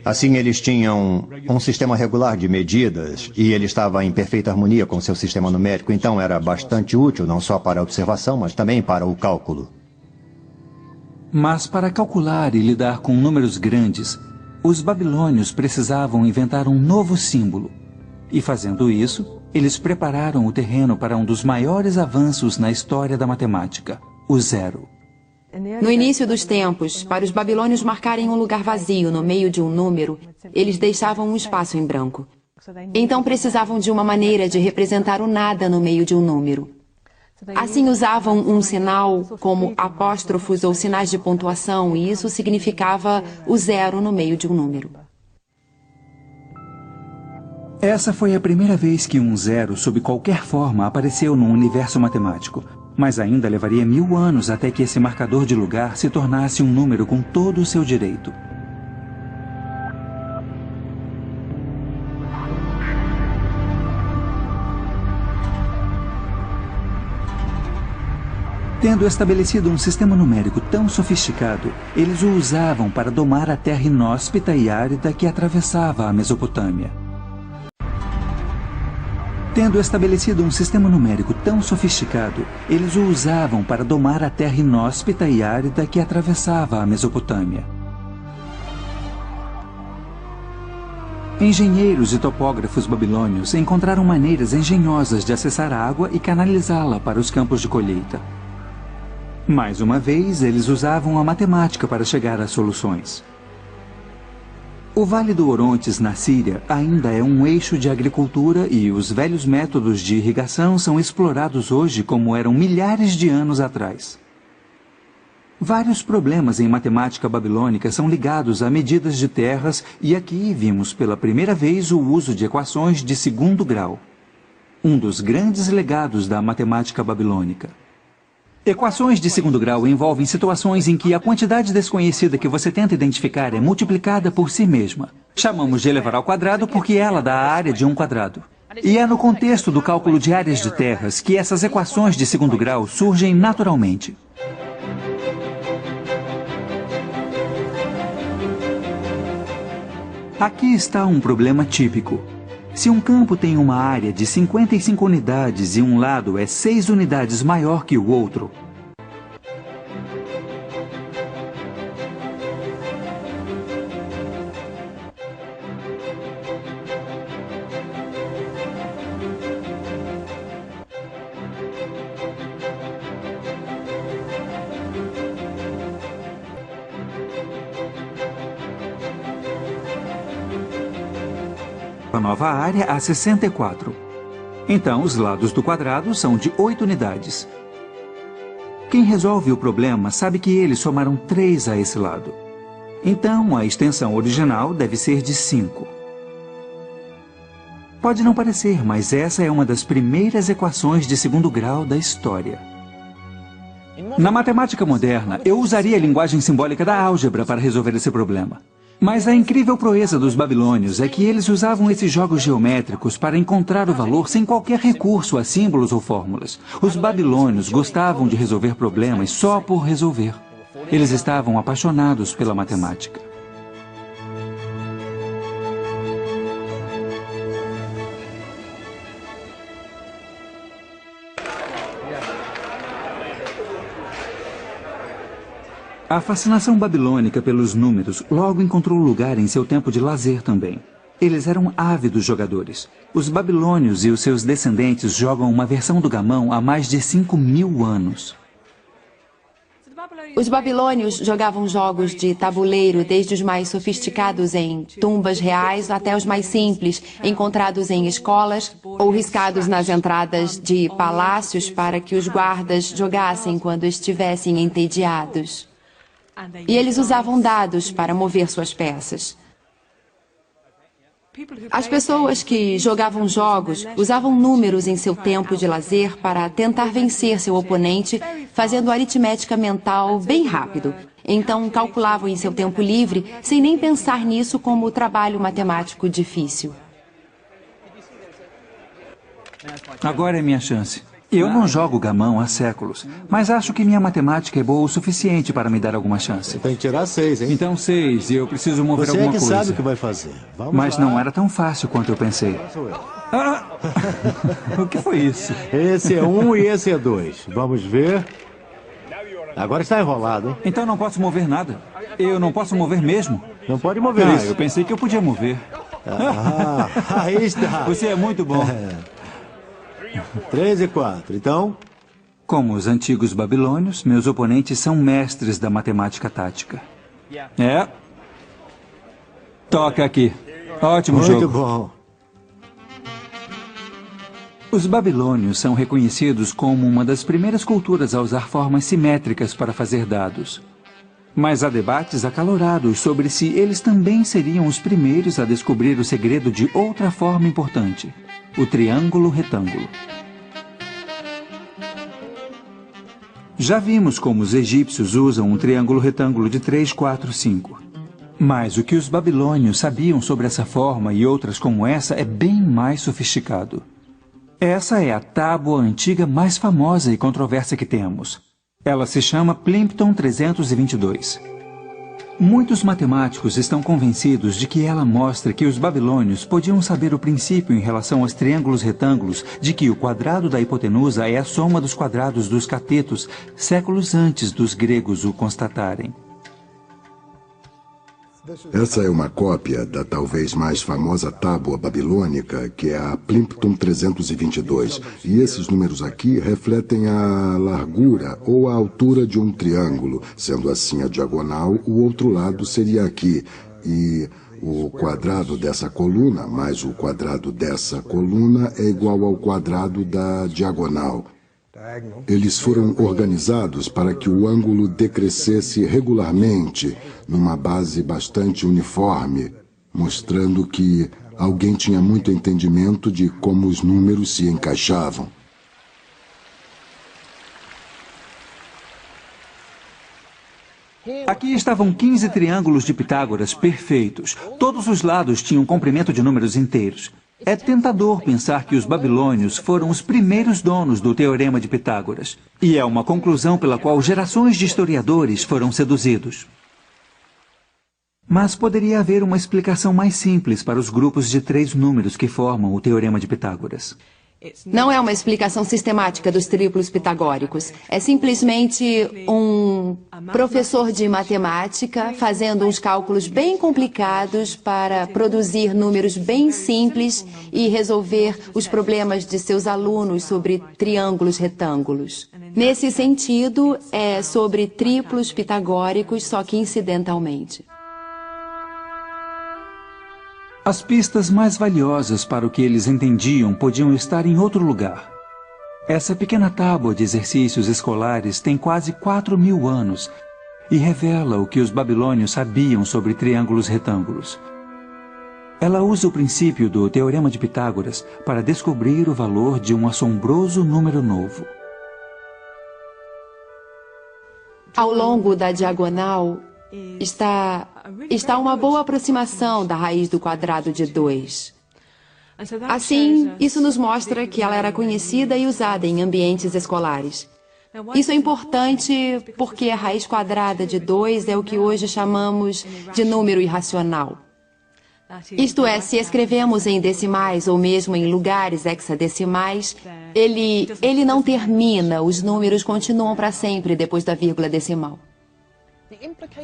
Assim, eles tinham um sistema regular de medidas e ele estava em perfeita harmonia com seu sistema numérico, então era bastante útil não só para a observação, mas também para o cálculo. Mas para calcular e lidar com números grandes, os babilônios precisavam inventar um novo símbolo. E fazendo isso, eles prepararam o terreno para um dos maiores avanços na história da matemática, o zero. No início dos tempos, para os babilônios marcarem um lugar vazio no meio de um número, eles deixavam um espaço em branco. Então precisavam de uma maneira de representar o nada no meio de um número. Assim usavam um sinal como apóstrofos ou sinais de pontuação, e isso significava o zero no meio de um número. Essa foi a primeira vez que um zero, sob qualquer forma, apareceu no universo matemático. Mas ainda levaria 1000 anos até que esse marcador de lugar se tornasse um número com todo o seu direito. Tendo estabelecido um sistema numérico tão sofisticado, eles o usavam para domar a terra inóspita e árida que atravessava a Mesopotâmia. Tendo estabelecido um sistema numérico tão sofisticado, eles o usavam para domar a terra inóspita e árida que atravessava a Mesopotâmia. Engenheiros e topógrafos babilônios encontraram maneiras engenhosas de acessar a água e canalizá-la para os campos de colheita. Mais uma vez, eles usavam a matemática para chegar às soluções. O Vale do Orontes, na Síria, ainda é um eixo de agricultura e os velhos métodos de irrigação são explorados hoje como eram milhares de anos atrás. Vários problemas em matemática babilônica são ligados a medidas de terras e aqui vimos pela primeira vez o uso de equações de segundo grau, um dos grandes legados da matemática babilônica. Equações de segundo grau envolvem situações em que a quantidade desconhecida que você tenta identificar é multiplicada por si mesma. Chamamos de elevar ao quadrado porque ela dá a área de um quadrado. E é no contexto do cálculo de áreas de terras que essas equações de segundo grau surgem naturalmente. Aqui está um problema típico. Se um campo tem uma área de 55 unidades e um lado é 6 unidades maior que o outro, a nova área há 64. Então, os lados do quadrado são de 8 unidades. Quem resolve o problema sabe que eles somaram 3 a esse lado. Então, a extensão original deve ser de 5. Pode não parecer, mas essa é uma das primeiras equações de segundo grau da história. Na matemática moderna, eu usaria a linguagem simbólica da álgebra para resolver esse problema. Mas a incrível proeza dos babilônios é que eles usavam esses jogos geométricos para encontrar o valor sem qualquer recurso a símbolos ou fórmulas. Os babilônios gostavam de resolver problemas só por resolver. Eles estavam apaixonados pela matemática. A fascinação babilônica pelos números logo encontrou lugar em seu tempo de lazer também. Eles eram ávidos jogadores. Os babilônios e os seus descendentes jogam uma versão do gamão há mais de 5.000 anos. Os babilônios jogavam jogos de tabuleiro, desde os mais sofisticados em tumbas reais até os mais simples, encontrados em escolas ou riscados nas entradas de palácios para que os guardas jogassem quando estivessem entediados. E eles usavam dados para mover suas peças. As pessoas que jogavam jogos usavam números em seu tempo de lazer para tentar vencer seu oponente, fazendo aritmética mental bem rápido. Então, calculavam em seu tempo livre, sem nem pensar nisso como trabalho matemático difícil. Agora é minha chance. Eu não jogo gamão há séculos, mas acho que minha matemática é boa o suficiente para me dar alguma chance. Tem que tirar 6, hein? Então 6, e eu preciso mover alguma coisa. Você é que sabe o que vai fazer. Vamos Mas lá. não era tão fácil quanto eu pensei. Ah! O que foi isso? Esse é 1 e esse é 2. Vamos ver. Agora está enrolado, hein? Então não posso mover nada. Eu não posso mover mesmo? Não pode mover isso. Eu pensei que eu podia mover. Aí está. Você é muito bom. 3 e 4, então? Como os antigos babilônios, meus oponentes são mestres da matemática tática. É. Toca aqui. Ótimo jogo. Muito bom. Os babilônios são reconhecidos como uma das primeiras culturas a usar formas simétricas para fazer dados. Mas há debates acalorados sobre se eles também seriam os primeiros a descobrir o segredo de outra forma importante: o triângulo-retângulo. Já vimos como os egípcios usam um triângulo-retângulo de 3, 4, 5. Mas o que os babilônios sabiam sobre essa forma e outras como essa é bem mais sofisticado. Essa é a tábua antiga mais famosa e controversa que temos. Ela se chama Plimpton 322. Muitos matemáticos estão convencidos de que ela mostra que os babilônios podiam saber o princípio em relação aos triângulos retângulos de que o quadrado da hipotenusa é a soma dos quadrados dos catetos, séculos antes dos gregos o constatarem. Essa é uma cópia da talvez mais famosa tábua babilônica, que é a Plimpton 322. E esses números aqui refletem a largura ou a altura de um triângulo. Sendo assim a diagonal, o outro lado seria aqui. E o quadrado dessa coluna mais o quadrado dessa coluna é igual ao quadrado da diagonal. Eles foram organizados para que o ângulo decrescesse regularmente, numa base bastante uniforme, mostrando que alguém tinha muito entendimento de como os números se encaixavam. Aqui estavam 15 triângulos de Pitágoras perfeitos. Todos os lados tinham comprimento de números inteiros. É tentador pensar que os babilônios foram os primeiros donos do Teorema de Pitágoras. E é uma conclusão pela qual gerações de historiadores foram seduzidos. Mas poderia haver uma explicação mais simples para os grupos de 3 números que formam o Teorema de Pitágoras. Não é uma explicação sistemática dos triplos pitagóricos. É simplesmente um professor de matemática fazendo uns cálculos bem complicados para produzir números bem simples e resolver os problemas de seus alunos sobre triângulos retângulos. Nesse sentido, é sobre triplos pitagóricos, só que incidentalmente. As pistas mais valiosas para o que eles entendiam podiam estar em outro lugar. Essa pequena tábua de exercícios escolares tem quase 4.000 anos e revela o que os babilônios sabiam sobre triângulos retângulos. Ela usa o princípio do Teorema de Pitágoras para descobrir o valor de um assombroso número novo. Ao longo da diagonal está uma boa aproximação da raiz do quadrado de 2. Assim, isso nos mostra que ela era conhecida e usada em ambientes escolares. Isso é importante porque a raiz quadrada de 2 é o que hoje chamamos de número irracional. Isto é, se escrevemos em decimais ou mesmo em lugares hexadecimais, ele não termina, os números continuam para sempre depois da vírgula decimal.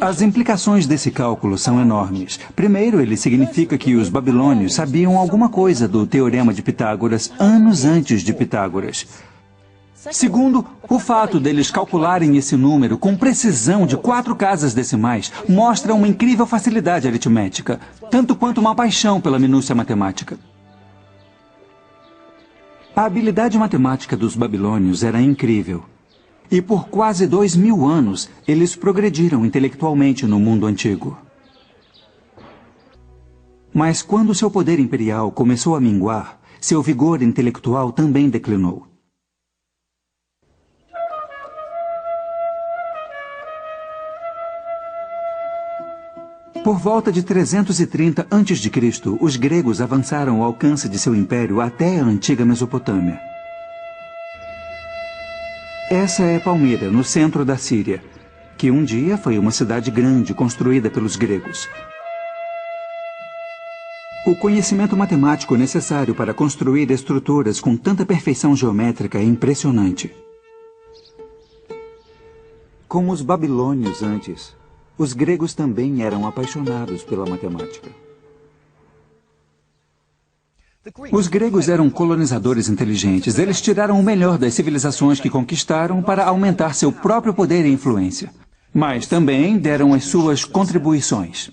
As implicações desse cálculo são enormes. Primeiro, ele significa que os babilônios sabiam alguma coisa do Teorema de Pitágoras anos antes de Pitágoras. Segundo, o fato deles calcularem esse número com precisão de 4 casas decimais mostra uma incrível facilidade aritmética, tanto quanto uma paixão pela minúcia matemática. A habilidade matemática dos babilônios era incrível. E por quase 2.000 anos, eles progrediram intelectualmente no mundo antigo. Mas quando seu poder imperial começou a minguar, seu vigor intelectual também declinou. Por volta de 330 a.C., os gregos avançaram ao alcance de seu império até a antiga Mesopotâmia. Essa é Palmira, no centro da Síria, que um dia foi uma cidade grande construída pelos gregos. O conhecimento matemático necessário para construir estruturas com tanta perfeição geométrica é impressionante. Como os babilônios antes, os gregos também eram apaixonados pela matemática. Os gregos eram colonizadores inteligentes. Eles tiraram o melhor das civilizações que conquistaram para aumentar seu próprio poder e influência. Mas também deram as suas contribuições.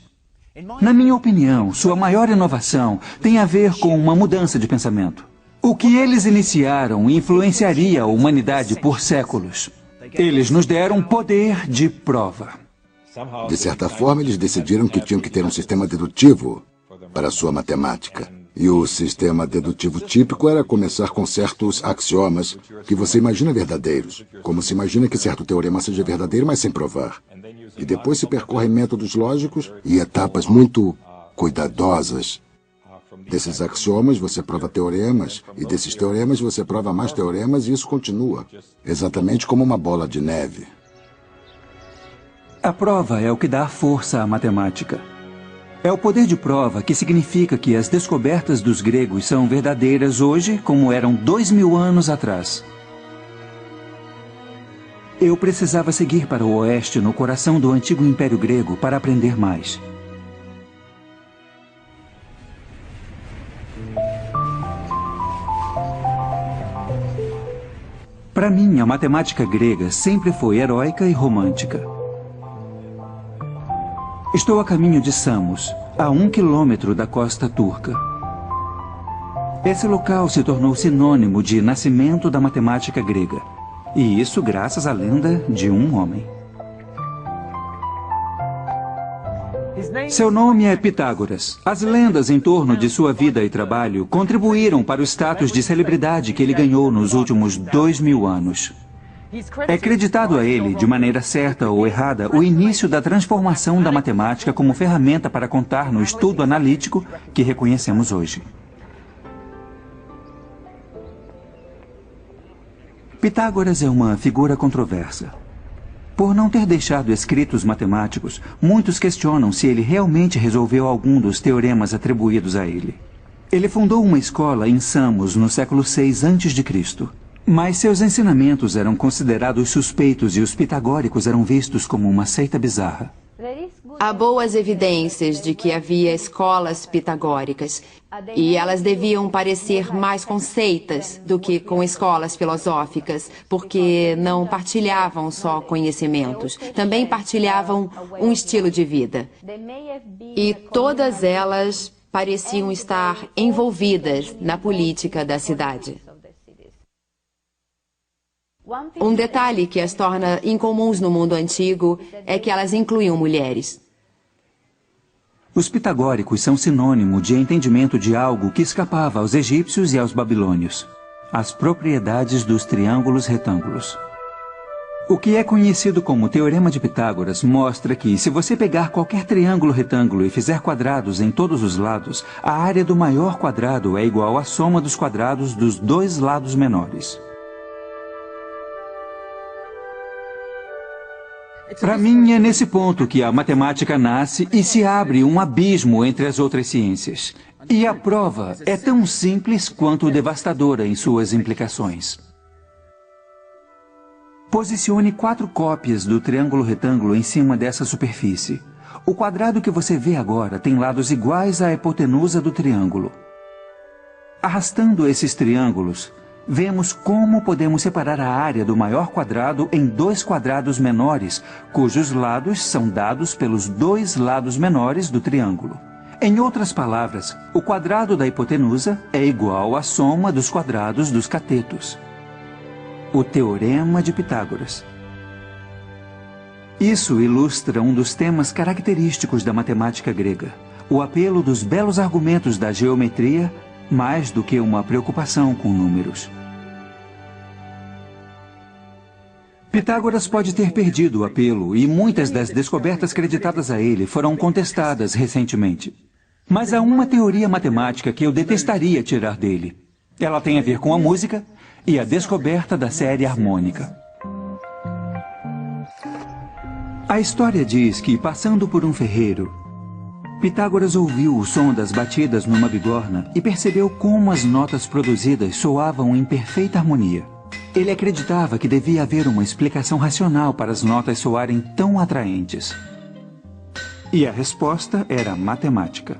Na minha opinião, sua maior inovação tem a ver com uma mudança de pensamento. O que eles iniciaram influenciaria a humanidade por séculos. Eles nos deram poder de prova. De certa forma, eles decidiram que tinham que ter um sistema dedutivo para a sua matemática. E o sistema dedutivo típico era começar com certos axiomas que você imagina verdadeiros. Como se imagina que certo teorema seja verdadeiro, mas sem provar. E depois se percorrem métodos lógicos e etapas muito cuidadosas. Desses axiomas você prova teoremas, e desses teoremas você prova mais teoremas, e isso continua. Exatamente como uma bola de neve. A prova é o que dá força à matemática. É o poder de prova que significa que as descobertas dos gregos são verdadeiras hoje, como eram 2.000 anos atrás. Eu precisava seguir para o oeste, no coração do antigo Império Grego, para aprender mais. Para mim, a matemática grega sempre foi heróica e romântica. Estou a caminho de Samos, a 1 quilômetro da costa turca. Esse local se tornou sinônimo de nascimento da matemática grega. E isso graças à lenda de um homem. Seu nome é Pitágoras. As lendas em torno de sua vida e trabalho contribuíram para o status de celebridade que ele ganhou nos últimos 2.000 anos. É creditado a ele, de maneira certa ou errada, o início da transformação da matemática como ferramenta para contar no estudo analítico que reconhecemos hoje. Pitágoras é uma figura controversa. Por não ter deixado escritos matemáticos, muitos questionam se ele realmente resolveu algum dos teoremas atribuídos a ele. Ele fundou uma escola em Samos no século VI a.C., mas seus ensinamentos eram considerados suspeitos e os pitagóricos eram vistos como uma seita bizarra. Há boas evidências de que havia escolas pitagóricas e elas deviam parecer mais com seitas do que com escolas filosóficas, porque não partilhavam só conhecimentos, também partilhavam um estilo de vida. E todas elas pareciam estar envolvidas na política da cidade. Um detalhe que as torna incomuns no mundo antigo é que elas incluíam mulheres. Os pitagóricos são sinônimo de entendimento de algo que escapava aos egípcios e aos babilônios: as propriedades dos triângulos retângulos. O que é conhecido como Teorema de Pitágoras mostra que, se você pegar qualquer triângulo retângulo e fizer quadrados em todos os lados, a área do maior quadrado é igual à soma dos quadrados dos dois lados menores. Para mim, é nesse ponto que a matemática nasce e se abre um abismo entre as outras ciências. E a prova é tão simples quanto devastadora em suas implicações. Posicione 4 cópias do triângulo retângulo em cima dessa superfície. O quadrado que você vê agora tem lados iguais à hipotenusa do triângulo. Arrastando esses triângulos, vemos como podemos separar a área do maior quadrado em 2 quadrados menores, cujos lados são dados pelos 2 lados menores do triângulo. Em outras palavras, o quadrado da hipotenusa é igual à soma dos quadrados dos catetos. O Teorema de Pitágoras. Isso ilustra um dos temas característicos da matemática grega: o apelo dos belos argumentos da geometria, mais do que uma preocupação com números. Pitágoras pode ter perdido o apelo e muitas das descobertas creditadas a ele foram contestadas recentemente. Mas há uma teoria matemática que eu detestaria tirar dele. Ela tem a ver com a música e a descoberta da série harmônica. A história diz que, passando por um ferreiro, Pitágoras ouviu o som das batidas numa bigorna e percebeu como as notas produzidas soavam em perfeita harmonia. Ele acreditava que devia haver uma explicação racional para as notas soarem tão atraentes. E a resposta era matemática.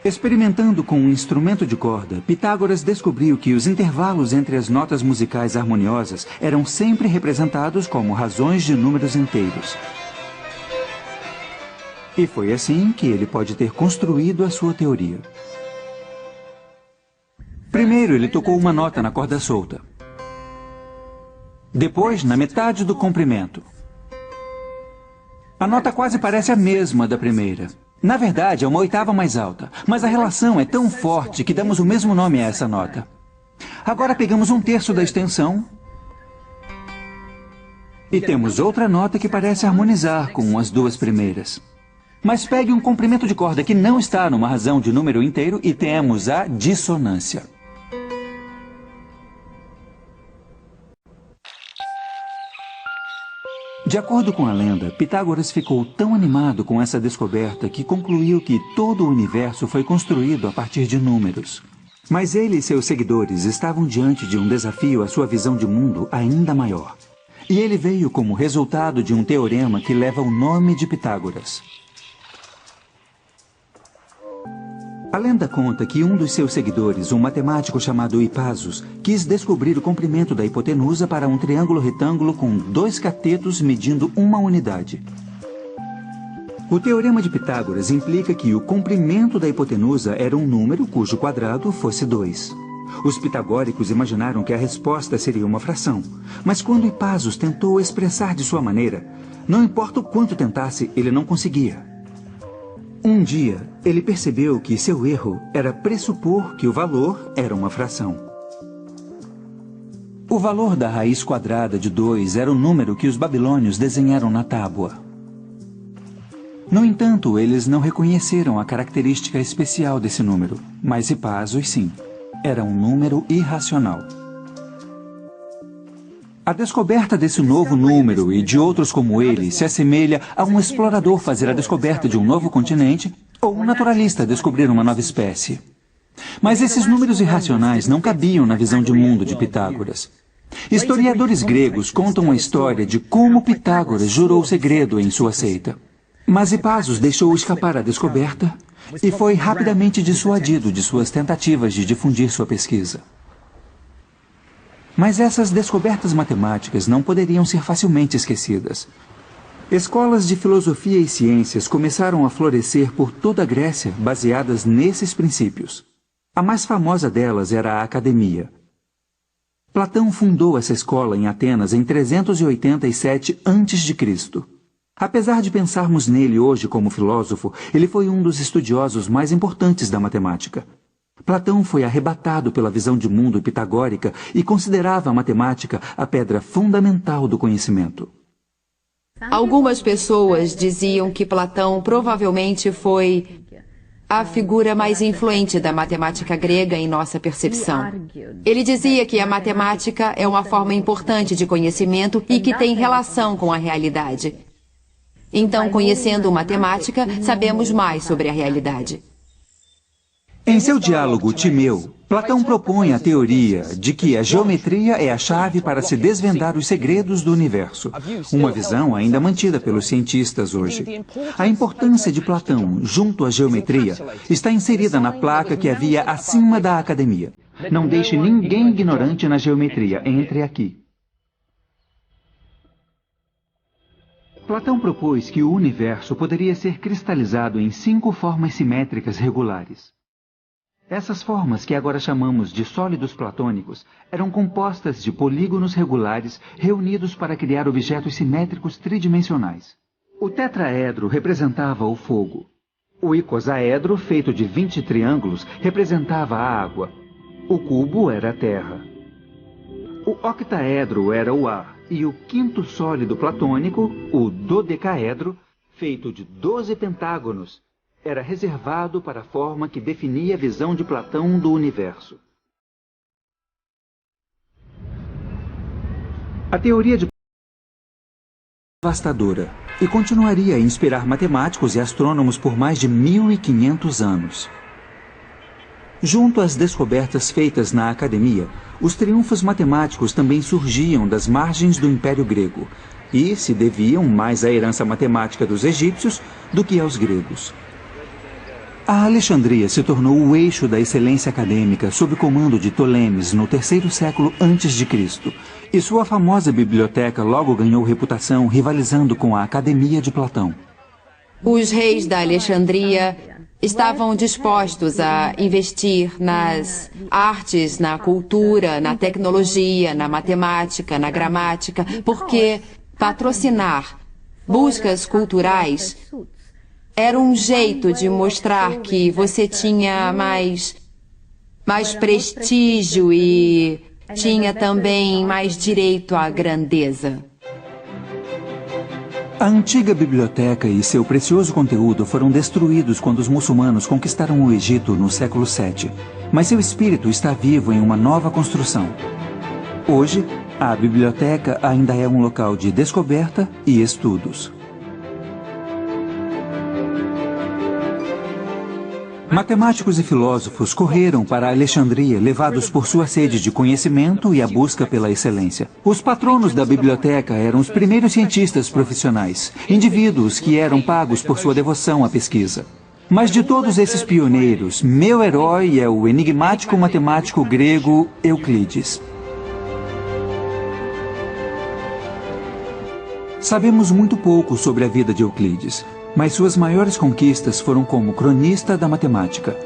Experimentando com um instrumento de corda, Pitágoras descobriu que os intervalos entre as notas musicais harmoniosas eram sempre representados como razões de números inteiros. E foi assim que ele pode ter construído a sua teoria. Primeiro, ele tocou uma nota na corda solta. Depois, na metade do comprimento. A nota quase parece a mesma da primeira. Na verdade, é uma oitava mais alta, mas a relação é tão forte que damos o mesmo nome a essa nota. Agora pegamos 1/3 da extensão e temos outra nota que parece harmonizar com as 2 primeiras. Mas pegue um comprimento de corda que não está numa razão de número inteiro e temos a dissonância. De acordo com a lenda, Pitágoras ficou tão animado com essa descoberta que concluiu que todo o universo foi construído a partir de números. Mas ele e seus seguidores estavam diante de um desafio à sua visão de mundo ainda maior. E ele veio como resultado de um teorema que leva o nome de Pitágoras. A lenda conta que um dos seus seguidores, um matemático chamado Hipasos, quis descobrir o comprimento da hipotenusa para um triângulo retângulo com 2 catetos medindo 1 unidade. O Teorema de Pitágoras implica que o comprimento da hipotenusa era um número cujo quadrado fosse 2. Os pitagóricos imaginaram que a resposta seria uma fração, mas quando Hipasos tentou expressar de sua maneira, não importa o quanto tentasse, ele não conseguia. Um dia, ele percebeu que seu erro era pressupor que o valor era uma fração. O valor da raiz quadrada de 2 era o número que os babilônios desenharam na tábua. No entanto, eles não reconheceram a característica especial desse número, mas Hippasos sim. Era um número irracional. A descoberta desse novo número e de outros como ele se assemelha a um explorador fazer a descoberta de um novo continente ou um naturalista descobrir uma nova espécie. Mas esses números irracionais não cabiam na visão de mundo de Pitágoras. Historiadores gregos contam a história de como Pitágoras jurou o segredo em sua seita. Mas Hippasos deixou escapar a descoberta e foi rapidamente dissuadido de suas tentativas de difundir sua pesquisa. Mas essas descobertas matemáticas não poderiam ser facilmente esquecidas. Escolas de filosofia e ciências começaram a florescer por toda a Grécia baseadas nesses princípios. A mais famosa delas era a Academia. Platão fundou essa escola em Atenas em 387 a.C. Apesar de pensarmos nele hoje como filósofo, ele foi um dos estudiosos mais importantes da matemática. Platão foi arrebatado pela visão de mundo pitagórica e considerava a matemática a pedra fundamental do conhecimento. Algumas pessoas diziam que Platão provavelmente foi a figura mais influente da matemática grega em nossa percepção. Ele dizia que a matemática é uma forma importante de conhecimento e que tem relação com a realidade. Então, conhecendo matemática, sabemos mais sobre a realidade. Em seu diálogo Timeu, Platão propõe a teoria de que a geometria é a chave para se desvendar os segredos do universo, uma visão ainda mantida pelos cientistas hoje. A importância de Platão junto à geometria está inserida na placa que havia acima da academia. Não deixe ninguém ignorante na geometria, entre aqui. Platão propôs que o universo poderia ser cristalizado em 5 formas simétricas regulares. Essas formas, que agora chamamos de sólidos platônicos, eram compostas de polígonos regulares reunidos para criar objetos simétricos tridimensionais. O tetraedro representava o fogo. O icosaedro, feito de 20 triângulos, representava a água. O cubo era a terra. O octaedro era o ar, e o quinto sólido platônico, o dodecaedro, feito de 12 pentágonos, era reservado para a forma que definia a visão de Platão do universo. A teoria de devastadora e continuaria a inspirar matemáticos e astrônomos por mais de 1500 anos. Junto às descobertas feitas na academia, os triunfos matemáticos também surgiam das margens do Império Grego e se deviam mais à herança matemática dos egípcios do que aos gregos. A Alexandria se tornou o eixo da excelência acadêmica sob o comando de Ptolemes no 3º século a.C., e sua famosa biblioteca logo ganhou reputação rivalizando com a Academia de Platão. Os reis da Alexandria estavam dispostos a investir nas artes, na cultura, na tecnologia, na matemática, na gramática, porque patrocinar buscas culturais era um jeito de mostrar que você tinha mais prestígio e tinha também mais direito à grandeza. A antiga biblioteca e seu precioso conteúdo foram destruídos quando os muçulmanos conquistaram o Egito no século VII, mas seu espírito está vivo em uma nova construção. Hoje, a biblioteca ainda é um local de descoberta e estudos. Matemáticos e filósofos correram para Alexandria, levados por sua sede de conhecimento e a busca pela excelência. Os patronos da biblioteca eram os primeiros cientistas profissionais, indivíduos que eram pagos por sua devoção à pesquisa. Mas de todos esses pioneiros, meu herói é o enigmático matemático grego Euclides. Sabemos muito pouco sobre a vida de Euclides, mas suas maiores conquistas foram como cronista da matemática.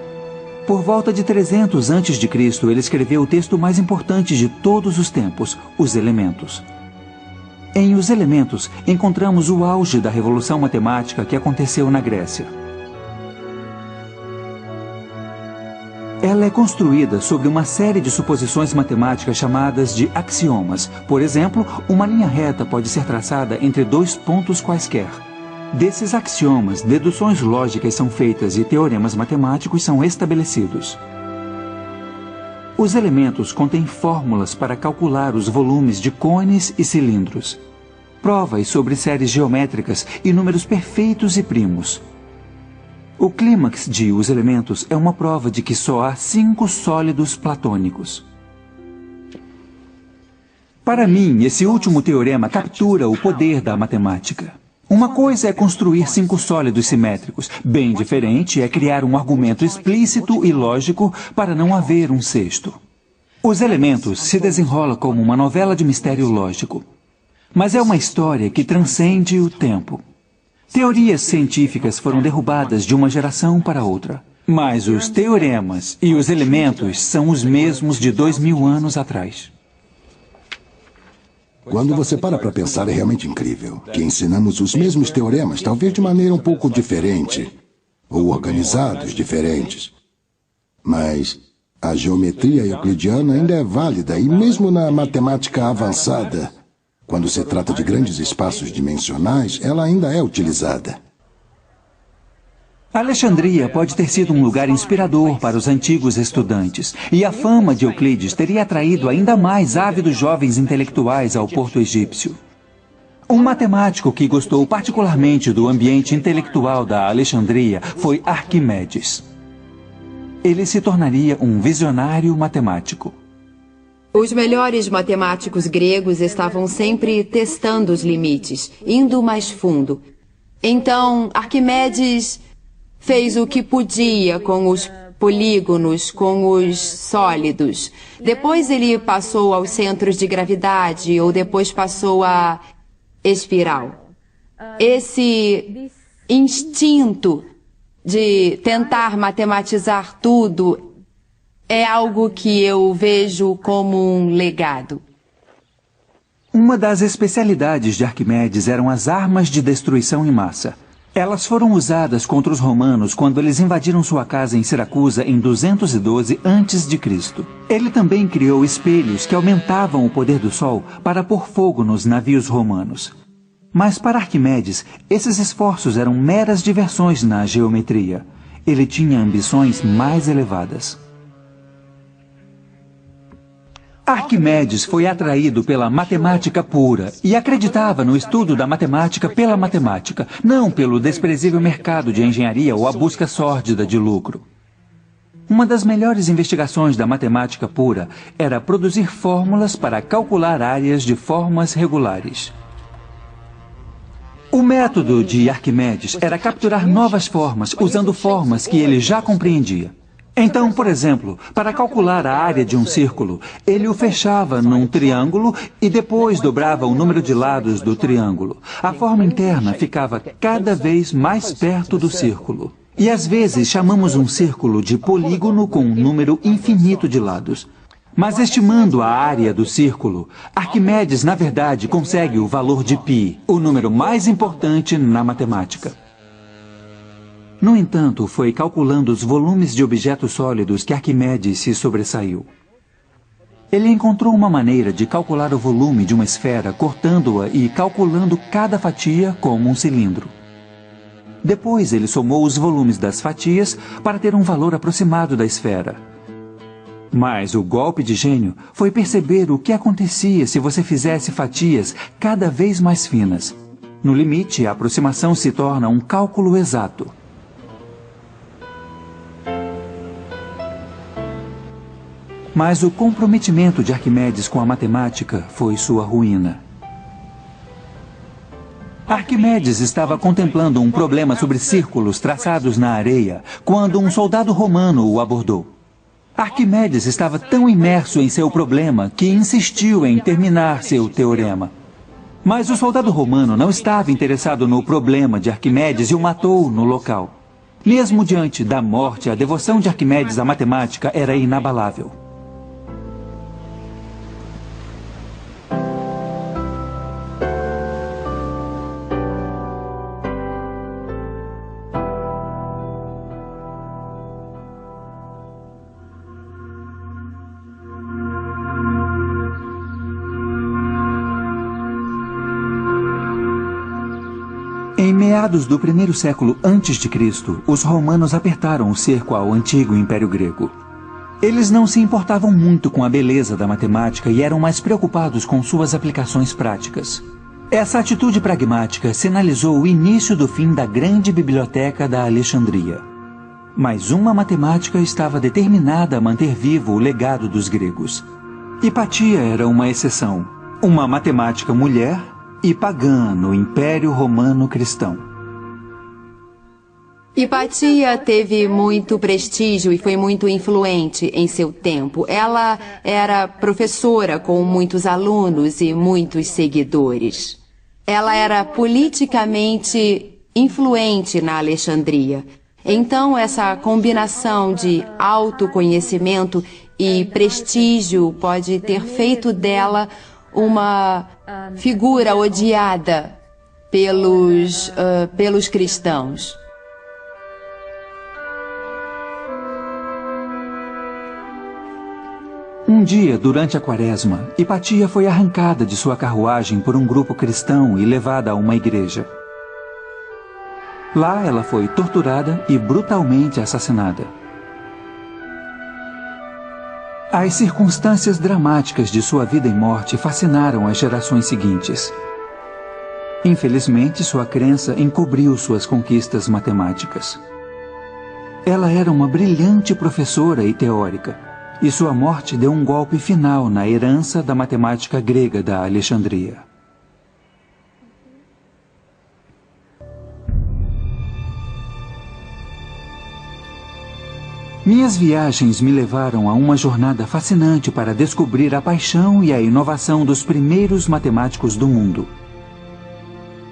Por volta de 300 a.C., ele escreveu o texto mais importante de todos os tempos, Os Elementos. Em Os Elementos, encontramos o auge da revolução matemática que aconteceu na Grécia. Ela é construída sobre uma série de suposições matemáticas chamadas de axiomas. Por exemplo, uma linha reta pode ser traçada entre dois pontos quaisquer. Desses axiomas, deduções lógicas são feitas e teoremas matemáticos são estabelecidos. Os elementos contêm fórmulas para calcular os volumes de cones e cilindros, provas sobre séries geométricas e números perfeitos e primos. O clímax de Os Elementos é uma prova de que só há 5 sólidos platônicos. Para mim, esse último teorema captura o poder da matemática. Uma coisa é construir 5 sólidos simétricos. Bem diferente é criar um argumento explícito e lógico para não haver um sexto. Os Elementos se desenrola como uma novela de mistério lógico. Mas é uma história que transcende o tempo. Teorias científicas foram derrubadas de uma geração para outra. Mas os teoremas e os elementos são os mesmos de 2000 anos atrás. Quando você para pensar, é realmente incrível que ensinamos os mesmos teoremas, talvez de maneira um pouco diferente, ou organizados diferentes. Mas a geometria euclidiana ainda é válida, e mesmo na matemática avançada, quando se trata de grandes espaços dimensionais, ela ainda é utilizada. Alexandria pode ter sido um lugar inspirador para os antigos estudantes, e a fama de Euclides teria atraído ainda mais ávidos jovens intelectuais ao porto egípcio. Um matemático que gostou particularmente do ambiente intelectual da Alexandria foi Arquimedes. Ele se tornaria um visionário matemático. Os melhores matemáticos gregos estavam sempre testando os limites, indo mais fundo. Então, Arquimedes fez o que podia com os polígonos, com os sólidos. Depois ele passou aos centros de gravidade, ou depois passou à espiral. Esse instinto de tentar matematizar tudo é algo que eu vejo como um legado. Uma das especialidades de Arquimedes eram as armas de destruição em massa. Elas foram usadas contra os romanos quando eles invadiram sua casa em Siracusa em 212 a.C. Ele também criou espelhos que aumentavam o poder do sol para pôr fogo nos navios romanos. Mas para Arquimedes, esses esforços eram meras diversões na geometria. Ele tinha ambições mais elevadas. Arquimedes foi atraído pela matemática pura e acreditava no estudo da matemática pela matemática, não pelo desprezível mercado de engenharia ou a busca sórdida de lucro. Uma das melhores investigações da matemática pura era produzir fórmulas para calcular áreas de formas regulares. O método de Arquimedes era capturar novas formas usando formas que ele já compreendia. Então, por exemplo, para calcular a área de um círculo, ele o fechava num triângulo e depois dobrava o número de lados do triângulo. A forma interna ficava cada vez mais perto do círculo. E às vezes chamamos um círculo de polígono com um número infinito de lados. Mas estimando a área do círculo, Arquimedes, na verdade, consegue o valor de π, o número mais importante na matemática. No entanto, foi calculando os volumes de objetos sólidos que Arquimedes se sobressaiu. Ele encontrou uma maneira de calcular o volume de uma esfera cortando-a e calculando cada fatia como um cilindro. Depois ele somou os volumes das fatias para ter um valor aproximado da esfera. Mas o golpe de gênio foi perceber o que acontecia se você fizesse fatias cada vez mais finas. No limite, a aproximação se torna um cálculo exato. Mas o comprometimento de Arquimedes com a matemática foi sua ruína. Arquimedes estava contemplando um problema sobre círculos traçados na areia quando um soldado romano o abordou. Arquimedes estava tão imerso em seu problema que insistiu em terminar seu teorema. Mas o soldado romano não estava interessado no problema de Arquimedes e o matou no local. Mesmo diante da morte, a devoção de Arquimedes à matemática era inabalável. meados do primeiro século a.C., os romanos apertaram o cerco ao antigo Império Grego. Eles não se importavam muito com a beleza da matemática e eram mais preocupados com suas aplicações práticas. Essa atitude pragmática sinalizou o início do fim da grande biblioteca da Alexandria. Mas uma matemática estava determinada a manter vivo o legado dos gregos. Hipatia era uma exceção, uma matemática mulher e pagã no Império Romano Cristão. Hipatia teve muito prestígio e foi muito influente em seu tempo. Ela era professora com muitos alunos e muitos seguidores. Ela era politicamente influente na Alexandria. Então, essa combinação de autoconhecimento e prestígio pode ter feito dela uma figura odiada pelos cristãos. Um dia, durante a Quaresma, Hipatia foi arrancada de sua carruagem por um grupo cristão e levada a uma igreja. Lá ela foi torturada e brutalmente assassinada. As circunstâncias dramáticas de sua vida e morte fascinaram as gerações seguintes. Infelizmente, sua crença encobriu suas conquistas matemáticas. Ela era uma brilhante professora e teórica, e sua morte deu um golpe final na herança da matemática grega da Alexandria. Minhas viagens me levaram a uma jornada fascinante para descobrir a paixão e a inovação dos primeiros matemáticos do mundo.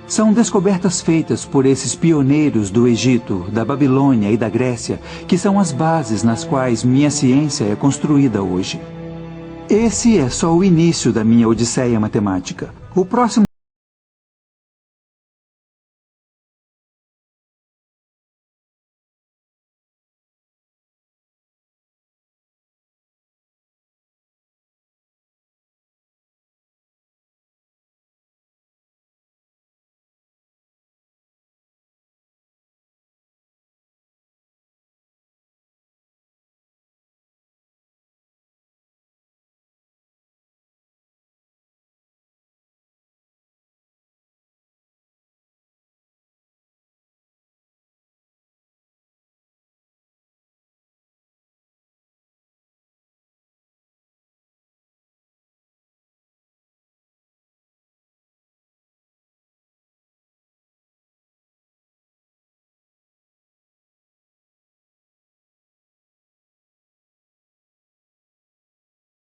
São descobertas feitas por esses pioneiros do Egito, da Babilônia e da Grécia, que são as bases nas quais minha ciência é construída hoje. Esse é só o início da minha odisseia matemática. O próximo